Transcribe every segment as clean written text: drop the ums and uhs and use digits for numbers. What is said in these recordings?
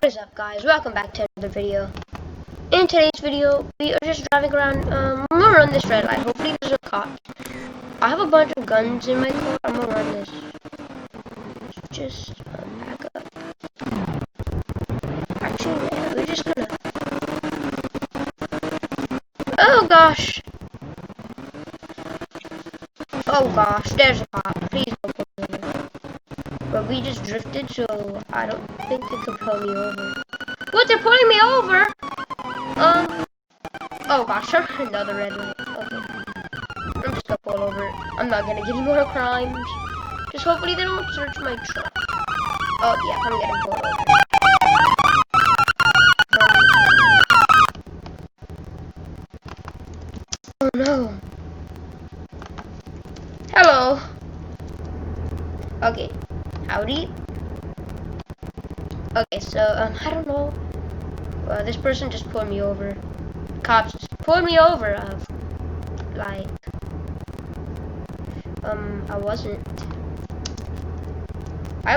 is up, guys? Welcome back to another video. In today's video, we are just driving around. I'm gonna run this red light. Hopefully there's no cops. I have a bunch of guns in my car. I'm gonna run this. Just back up. Actually, yeah, we're just gonna. Oh gosh. Oh gosh, there's a cop. Please don't pull me over. But we just drifted, so I don't think they could pull me over. What? They're pulling me over? Oh gosh, another red light. Okay. I'm just gonna pull over. I'm not gonna get any more crimes. Just hopefully they don't search my truck. Oh yeah, I'm getting pulled over. Oh no. Hello. Okay. Howdy. Okay, so I don't know. This person just pulled me over. Cops just pulled me over. Like, I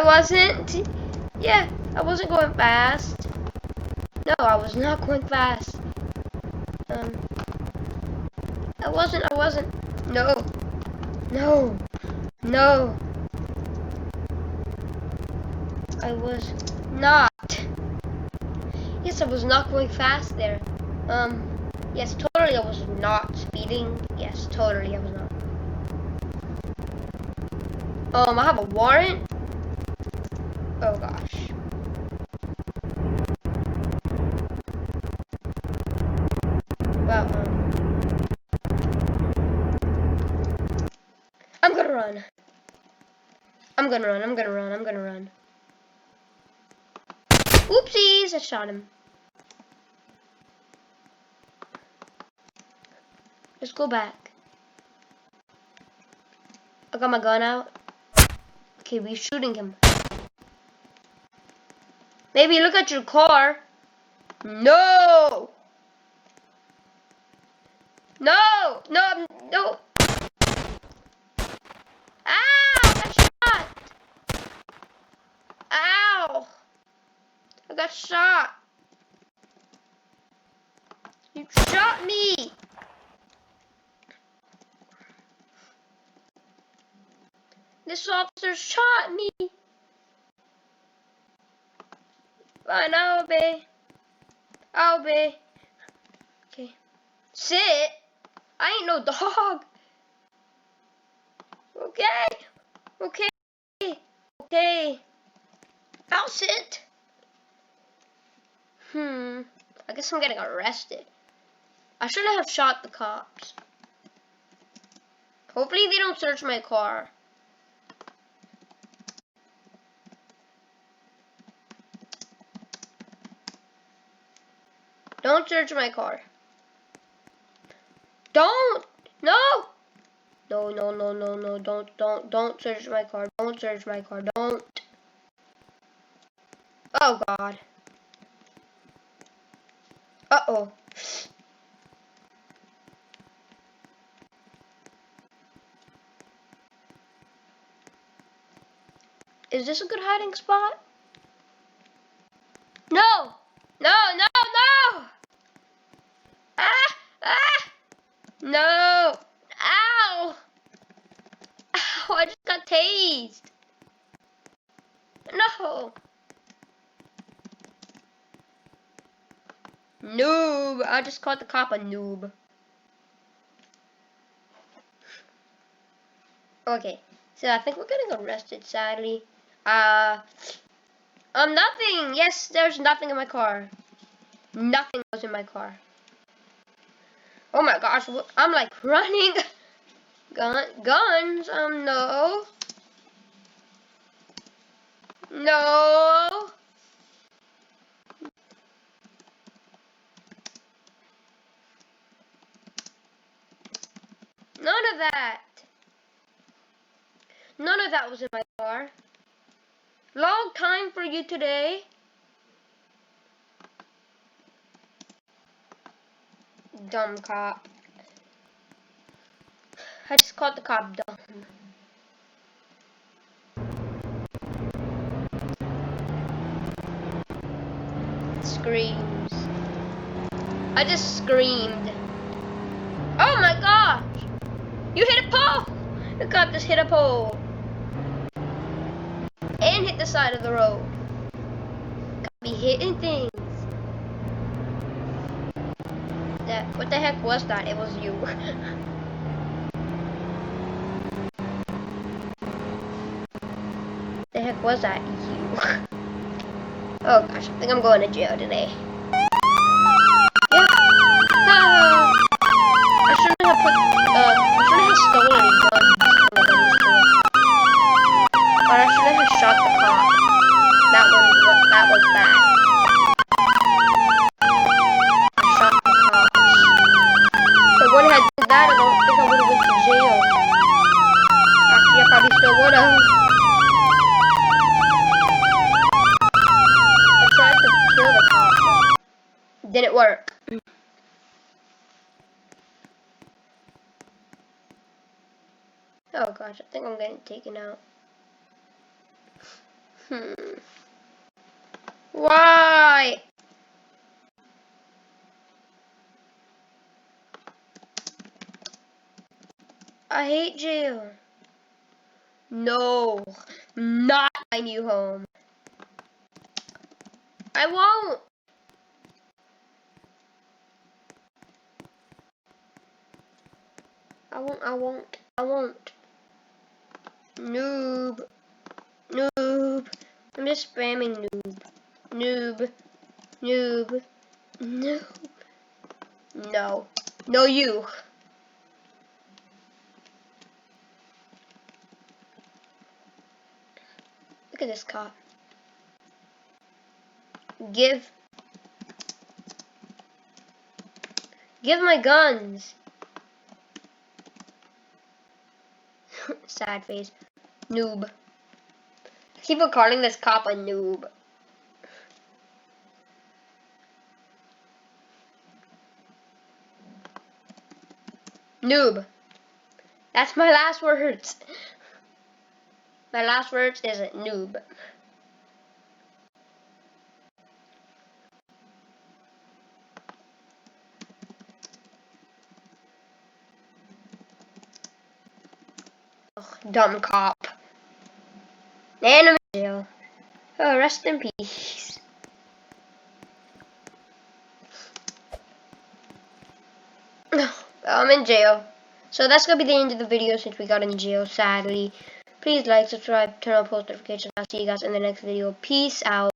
wasn't. Yeah, I wasn't going fast. No, I was not going fast. I wasn't. No. I was not. Yes, I was not going fast there. Yes, totally I was not speeding. Yes, totally I was not. I have a warrant. Oh gosh. Well, I'm gonna run. I'm gonna run. Oopsies, I shot him. Let's go back. I got my gun out. Okay, we're shooting him. Maybe look at your car. No! No! Ow! I got shot! Ow! I got shot! You shot me! This officer shot me! Fine, I'll obey. Okay. Sit! I ain't no dog! Okay. I'll sit. I guess I'm getting arrested. I shouldn't have shot the cops. Hopefully they don't search my car. Don't search my car. Don't! No! No, don't search my car. Don't search my car. Don't. Oh God. Uh-oh. Is this a good hiding spot? No! No! Ow! Ow, I just got tased. No! Noob! I just called the cop a noob. Okay, so I think we're getting arrested, sadly. Nothing! Yes, there's nothing in my car. Nothing was in my car. Oh my gosh, I'm like running. Guns? No. No. None of that. None of that was in my car. Long time for you today. Dumb cop. I just called the cop dumb. screams. I just screamed. Oh my gosh! You hit a pole! The cop just hit a pole. And hit the side of the road. Cop be hitting things. What the heck was that? It was you. The heck was that? You. Oh gosh, I think I'm going to jail today. Yep. I shouldn't have stolen any guns from the gun store. Or I shouldn't have shot the cop. That was bad. I shot the cops. If I wouldn't have done that, I don't think I would have went to jail. Actually, I probably still would have. I tried to kill the cop. Didn't work. Oh gosh, I think I'm getting taken out. Why? I hate jail. No, not my new home. I won't. I won't. Noob. Noob. I'm just spamming noob. Noob. Noob. Noob. No. No, you. Look at this cop. Give my guns. Sad face. Noob. People calling this cop a noob. Noob. That's my last words. My last words is noob. Ugh, dumb cop. And I'm in jail. Oh, rest in peace. I'm in jail. So that's gonna be the end of the video since we got in jail, sadly. Please like, subscribe, turn on post notifications. I'll see you guys in the next video. Peace out.